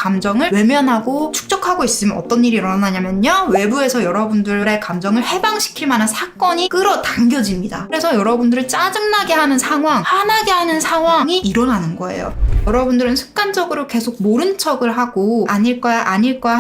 감정을 외면하고 축적하고 있으면 어떤 일이 일어나냐면요, 외부에서 여러분들의 감정을 해방시킬 만한 사건이 끌어당겨집니다. 그래서 여러분들을 짜증나게 하는 상황, 화나게 하는 상황이 일어나는 거예요. 여러분들은 습관적으로 계속 모른 척을 하고 아닐 거야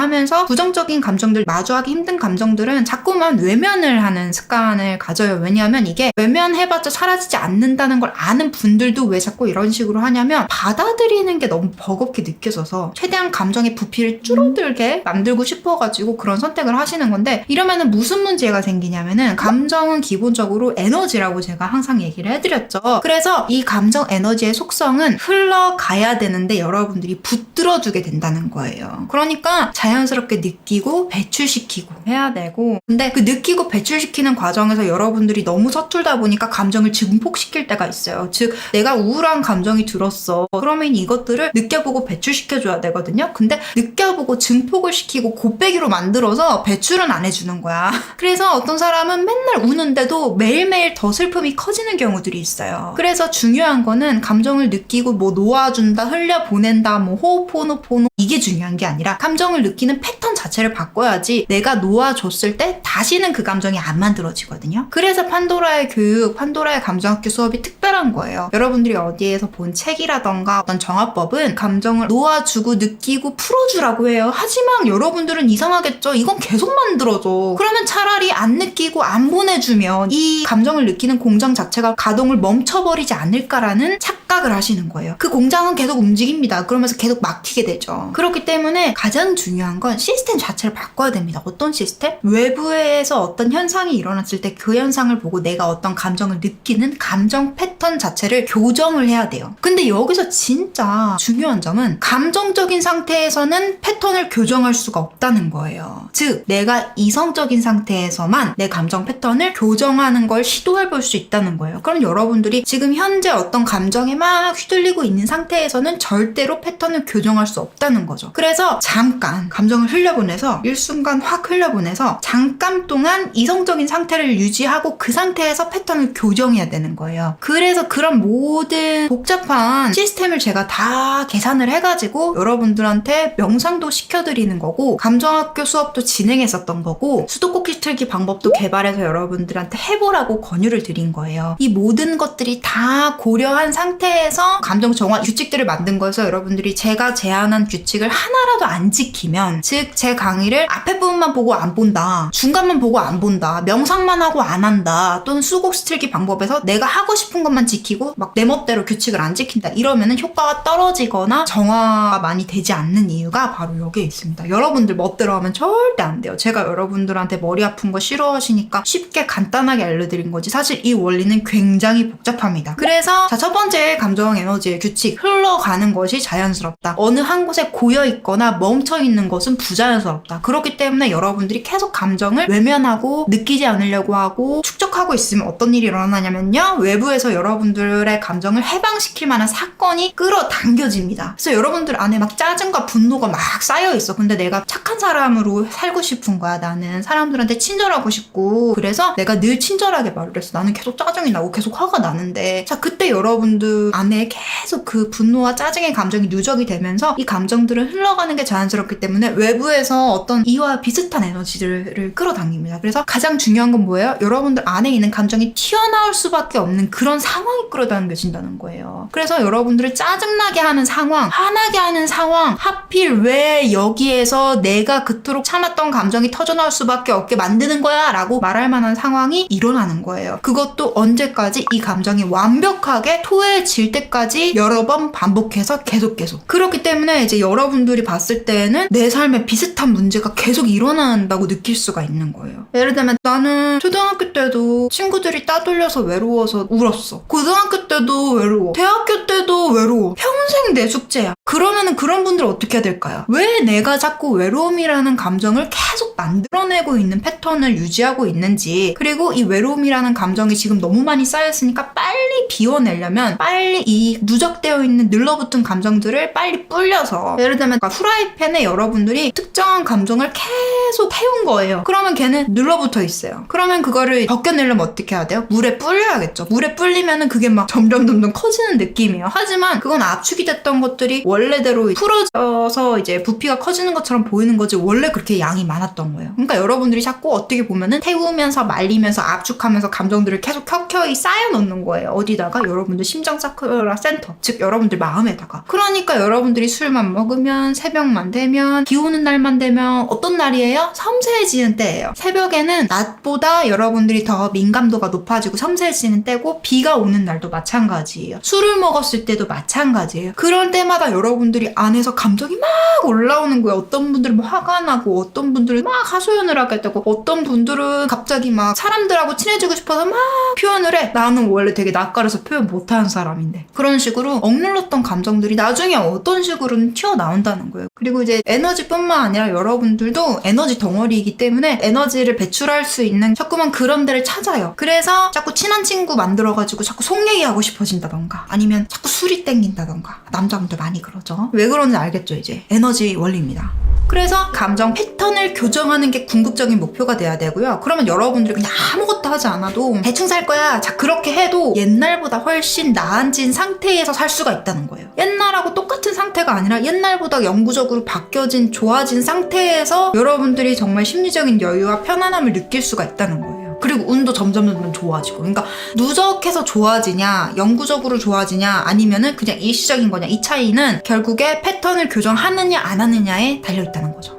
하면서 부정적인 감정들, 마주하기 힘든 감정들은 자꾸만 외면을 하는 습관을 가져요. 왜냐하면 이게 외면해봤자 사라지지 않는다는 걸 아는 분들도 왜 자꾸 이런 식으로 하냐면, 받아들이는 게 너무 버겁게 느껴져서 최대한 감정의 부피를 줄어들게 만들고 싶어가지고 그런 선택을 하시는 건데, 이러면은 무슨 문제가 생기냐면은, 감정은 기본적으로 에너지라고 제가 항상 얘기를 해드렸죠. 그래서 이 감정 에너지의 속성은 흘러가야 되는데 여러분들이 붙들어주게 된다는 거예요. 그러니까 자연스럽게 느끼고 배출시키고 해야 되고, 근데 그 느끼고 배출시키는 과정에서 여러분들이 너무 서툴다 보니까 감정을 증폭시킬 때가 있어요. 즉, 내가 우울한 감정이 들었어. 그러면 이것들을 느껴보고 배출시켜줘야 되거든요. 근데 느껴보고 증폭을 시키고 곱빼기로 만들어서 배출은 안 해주는 거야. 그래서 어떤 사람은 맨날 우는데도 매일매일 더 슬픔이 커지는 경우들이 있어요. 그래서 중요한 거는 감정을 느끼고 뭐 놓아준다, 흘려보낸다, 뭐 호흡호노포노, 이게 중요한 게 아니라 감정을 느끼는 패턴 자체를 바꿔야지 내가 놓아줬을 때 다시는 그 감정이 안 만들어지거든요. 그래서 판도라의 교육, 판도라의 감정학교 수업이 특별한 거예요. 여러분들이 어디에서 본 책이라던가 어떤 정화법은 감정을 놓아주고 느끼고 풀어주라고 해요. 하지만 여러분들은 이상하겠죠? 이건 계속 만들어져. 그러면 차라리 안 느끼고 안 보내주면 이 감정을 느끼는 공장 자체가 가동을 멈춰버리지 않을까라는 착각을 하시는 거예요. 그 공장은 계속 움직입니다. 그러면서 계속 막히게 되죠. 그렇기 때문에 가장 중요한 건 시스템 자체를 바꿔야 됩니다. 어떤 시스템? 외부에서 어떤 현상이 일어났을 때 그 현상을 보고 내가 어떤 감정을 느끼는 감정 패턴 자체를 교정을 해야 돼요. 근데 여기서 진짜 중요한 점은, 감정적인 상태에서는 패턴을 교정할 수가 없다는 거예요. 즉, 내가 이성적인 상태에서만 내 감정 패턴을 교정하는 걸 시도해 볼 수 있다는 거예요. 그럼 여러분들이 지금 현재 어떤 감정에 막 휘둘리고 있는 상태에서는 절대로 패턴을 교정할 수 없다는 거죠. 그래서 잠깐 감정을 흘려보내서, 일순간 확 흘려보내서 잠깐 동안 이성적인 상태를 유지하고 그 상태에서 패턴을 교정해야 되는 거예요. 그래서 그런 모든 복잡한 시스템을 제가 다 계산을 해가지고 여러분들한테 명상도 시켜드리는 거고, 감정학교 수업도 진행했었던 거고, 수도꼭지 틀기 방법도 개발해서 여러분들한테 해보라고 권유를 드린 거예요. 이 모든 것들이 다 고려한 상태에서 감정 정화 규칙들을 만든 거여서, 여러분들이 제가 제안한 규칙을 하나라도 안 지키면, 즉 제 강의를 앞에 부분만 보고 안 본다, 중간만 보고 안 본다, 명상만 하고 안 한다, 또는 수도꼭지 틀기 방법에서 내가 하고 싶은 것만 지키고 막 내 멋대로 규칙을 안 지킨다, 이러면은 효과가 떨어지거나 정화가 많이 되지 않는 이유가 바로 여기에 있습니다. 여러분들 멋대로 하면 절대 안 돼요. 제가 여러분들한테 머리 아픈 거 싫어하시니까 쉽게 간단하게 알려드린 거지, 사실 이 원리는 굉장히 복잡합니다. 그래서 자, 첫 번째 감정 에너지의 규칙, 흘러가는 것이 자연스럽다. 어느 한 곳에 고여있거나 멈춰있는 것은 부자연스럽다. 그렇기 때문에 여러분들이 계속 감정을 외면하고 느끼지 않으려고 하고 축적하고 있으면 어떤 일이 일어나냐면요, 외부에서 여러분들의 감정을 해방시킬 만한 사건이 끌어당겨집니다. 그래서 여러분들 안에 막 짜증과 분노가 막 쌓여있어. 근데 내가 착한 사람으로 살고 싶은 거야. 나는 사람들한테 친절하고 싶고, 그래서 내가 늘 친절하게 말을 했어. 나는 계속 짜증이 나고 계속 화가 나는데, 자, 그때 여러분들 안에 계속 그 분노와 짜증의 감정이 누적이 되면서 이 감정들은 흘러가는 게 자연스럽기 때문에 외부에서 어떤 이와 비슷한 에너지들을 끌어당깁니다. 그래서 가장 중요한 건 뭐예요? 여러분들 안에 있는 감정이 튀어나올 수밖에 없는 그런 상황이 끌어당겨진다는 거예요. 그래서 여러분들을 짜증나게 하는 상황, 화나게 하는 상황, 하필 왜 여기에서 내가 그토록 참았던 감정이 터져나올 수밖에 없게 만드는 거야 라고 말할 만한 상황이 일어나는 거예요. 그것도 언제까지? 이 감정이 완벽하게 토해질 때까지 여러 번 반복해서 계속 그렇기 때문에 이제 여러분들이 봤을 때는 내 삶에 비슷한 문제가 계속 일어난다고 느낄 수가 있는 거예요. 예를 들면 나는 초등학교 때도 친구들이 따돌려서 외로워서 울었어. 고등학교 때도 외로워. 대학교 때도 외로워. 평생 내 숙제야. 그러면은 그런 분들 어떻게 해야 될까요? 왜 내가 자꾸 외로움이라는 감정을 계속 만들어내고 있는 패턴을 유지하고 있는지, 그리고 이 외로움이라는 감정이 지금 너무 많이 쌓였으니까 빨리 비워내려면 빨리 이 누적되어 있는 늘러붙은 감정들을 빨리 불려서, 예를 들면 프라이팬에 여러분들이 특정한 감정을 계속 태운 거예요. 그러면 걔는 눌러붙어 있어요. 그러면 그거를 벗겨내려면 어떻게 해야 돼요? 물에 불려야겠죠. 물에 불리면은 그게 막 점점 커지는 느낌이에요. 하지만 그건 압축이 됐던 것들이 원래대로 풀어져서 이제 부피가 커지는 것처럼 보이는 거지 원래 그렇게 양이 많았던 거예요. 그러니까 여러분들이 자꾸 어떻게 보면은 태우면서 말리면서 압축하면서 감정들을 계속 켜켜이 쌓여놓는 거예요. 어디다가? 여러분들 심장차크라 센터, 즉 여러분들 마음에다가. 그러니까 여러분들이 술만 먹으면, 새벽만 되면, 비 오는 날만 되면 어떤 날이에요? 섬세해지는 때예요. 새벽에는 낮보다 여러분들이 더 민감도가 높아지고 섬세해지는 때고, 비가 오는 날도 마찬가지예요. 술을 먹었을 때도 마찬가지예요. 그럴 때마다 여러분들이 안에서 감정이 막 올라오는 거예요. 어떤 분들은 화가 나고, 어떤 분들은 막 하소연을 하게 되고, 어떤 분들은 갑자기 막 사람들하고 친해지고 싶어서 막 표현을 해. 나는 원래 되게 낯가려서 표현 못하는 사람인데. 그런 식으로 억눌렀던 감정들이 나중에 어떤 식으로는 튀어나온다는 거예요. 그리고 이제 에너지뿐만 아니라 여러분들도 에너지 덩어리이기 때문에 에너지를 배출할 수 있는 자꾸만 그런 데를 찾아요. 그래서 자꾸 친한 친구 만들어가지고 자꾸 속 얘기하고 싶어진다던가, 아니면 자꾸 술이 땡긴다던가. 남자분들 많이 그러죠. 왜 그런지 알겠죠, 이제. 에너지 원리입니다. 그래서 감정 패턴을 교정하는 게 궁극적인 목표가 돼야 되고요. 그러면 여러분들이 그냥 아무것도 하지 않아도 대충 살 거야. 자, 그렇게 해도 옛날보다 훨씬 나아진 상태에서 살 수가 있다는 거예요. 옛날하고 똑같은 상태가 아니라 옛날보다 영구적으로 바뀌어진, 좋아진 상태에서 여러분들이 정말 심리적인 여유와 편안함을 느낄 수가 있다는 거예요. 그리고 운도 점점 좋아지고. 그러니까 누적해서 좋아지냐, 영구적으로 좋아지냐, 아니면은 그냥 일시적인 거냐, 이 차이는 결국에 패턴을 교정하느냐 안 하느냐에 달려있다는 거죠.